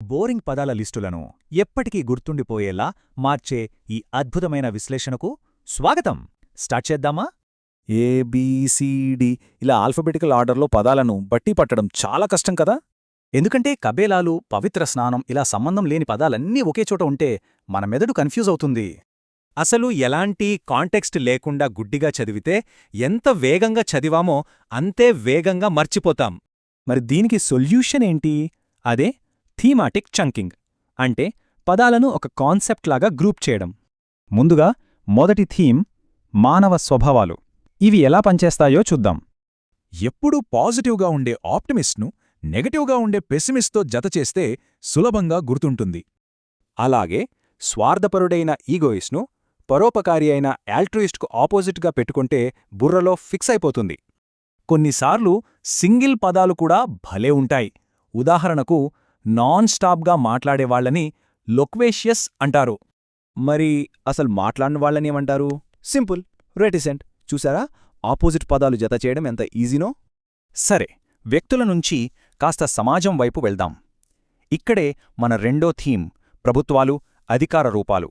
Boring పదాల లిస్టులను ఎప్పటికీ గుర్తుండిపోయేలా మార్చే ఈ అద్భుతమైన విశ్లేషణకు స్వాగతం. స్టార్ట్ చేద్దామా? ఏబీసీడి ఇలా ఆల్ఫబెటికల్ ఆర్డర్లో పదాలను బట్టి పట్టడం చాలా కష్టం కదా. ఎందుకంటే కబేలాలు, పవిత్ర స్నానం ఇలా సంబంధం లేని పదాలన్నీ ఒకే చోట ఉంటే మన మెదడు కన్ఫ్యూజ్ అవుతుంది. అసలు ఎలాంటి కాంటెక్స్ట్ లేకుండా గుడ్డిగా చదివితే ఎంత వేగంగా చదివామో అంతే వేగంగా మర్చిపోతాం. మరి దీనికి సొల్యూషన్ ఏంటి? అదే థీమాటిక్ చంకింగ్, అంటే పదాలను ఒక కాన్సెప్ట్ లాగా గ్రూప్ చేయడం. ముందుగా మొదటి థీమ్ మానవ స్వభావాలు. ఇవి ఎలా పనిచేస్తాయో చూద్దాం. ఎప్పుడూ పాజిటివ్గా ఉండే ఆప్టిమిస్ట్ను నెగటివ్గా ఉండే పెసిమిస్ట్తో జతచేస్తే సులభంగా గుర్తుంటుంది. అలాగే స్వార్థపరుడైన ఈగోయిస్ట్ను పరోపకారి అయిన ఆల్ట్రూయిస్ట్కు ఆపోజిట్గా పెట్టుకుంటే బుర్రలో ఫిక్స్ అయిపోతుంది. కొన్నిసార్లు సింగిల్ పదాలు కూడా భలే ఉంటాయి. ఉదాహరణకు నాన్ స్టాప్గా మాట్లాడేవాళ్లని లొక్వేషియస్ అంటారు. మరి అసలు మాట్లాడిన వాళ్ళనేమంటారు? Simple, reticent. చూసారా, ఆపోజిట్ పదాలు జతచేయడం ఎంత ఈజీనో. సరే, వ్యక్తుల నుంచి కాస్త సమాజం వైపు వెళ్దాం. ఇక్కడే మన రెండో థీమ్ ప్రభుత్వాలు, అధికార రూపాలు.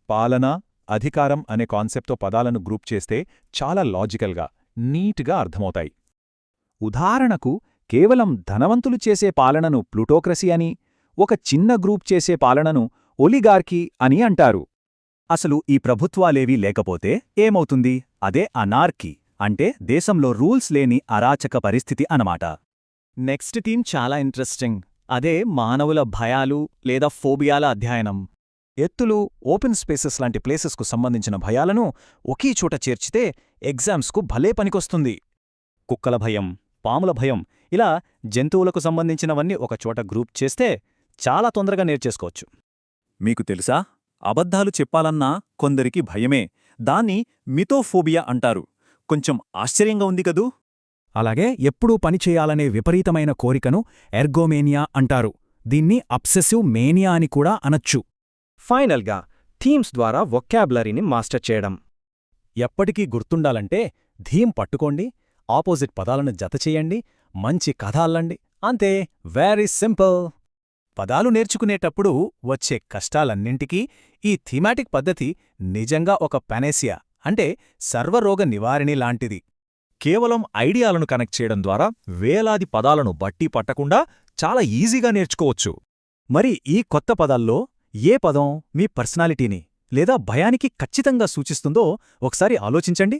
పాలన, అధికారం అనే కాన్సెప్ట్తో పదాలను గ్రూప్ చేస్తే చాలా లాజికల్గా, నీట్గా అర్థమవుతాయి. ఉదాహరణకు కేవలం ధనవంతులు చేసే పాలనను ప్లూటోక్రసీ అని, ఒక చిన్న గ్రూప్ చేసే పాలనను ఒలిగార్కీ అని అంటారు. అసలు ఈ ప్రభుత్వాలేవీ లేకపోతే ఏమవుతుంది? అదే అనార్కీ, అంటే దేశంలో రూల్స్ లేని అరాచక పరిస్థితి అనమాట. నెక్స్ట్ థీమ్ చాలా ఇంట్రెస్టింగ్. అదే మానవుల భయాలు లేదా ఫోబియాల అధ్యయనం. ఎత్తులు, ఓపెన్ స్పేసెస్ లాంటి ప్లేసెస్కు సంబంధించిన భయాలను ఒకే చోట చేర్చితే ఎగ్జామ్స్కు భలే పనికొస్తుంది. కుక్కల భయం, పాముల భయం, ఇలా జంతువులకు సంబంధించినవన్నీ ఒకచోట గ్రూప్ చేస్తే చాలా తొందరగా నేర్చేసుకోవచ్చు. మీకు తెలుసా, అబద్ధాలు చెప్పాలన్నా కొందరికి భయమే. దాన్ని మితోఫోబియా అంటారు. కొంచెం ఆశ్చర్యంగా ఉంది కదూ. అలాగే ఎప్పుడూ పనిచేయాలనే విపరీతమైన కోరికను ఎర్గోమేనియా అంటారు. దీన్ని అబ్సెసివ్ మేనియా అని కూడా అనొచ్చు. ఫైనల్గా థీమ్స్ ద్వారా వొకాబులరీని మాస్టర్ చేయడం. ఎప్పటికీ గుర్తుండాలంటే థీమ్ పట్టుకోండి, ఆపోజిట్ పదాలను జతచేయండి, మంచి కథ అల్లండి. అంతే, వెరీ సింపుల్. పదాలు నేర్చుకునేటప్పుడు వచ్చే కష్టాలన్నింటికీ ఈ థీమాటిక్ పద్ధతి నిజంగా ఒక పెనేసియా, అంటే సర్వరోగ నివారిణి లాంటిది. కేవలం ఐడియాలను కనెక్ట్ చేయడం ద్వారా వేలాది పదాలను బట్టి పట్టకుండా చాలా ఈజీగా నేర్చుకోవచ్చు. మరి ఈ కొత్త పదాల్లో ఏ పదం మీ పర్సనాలిటీని లేదా భయానికి ఖచ్చితంగా సూచిస్తుందో ఒకసారి ఆలోచించండి.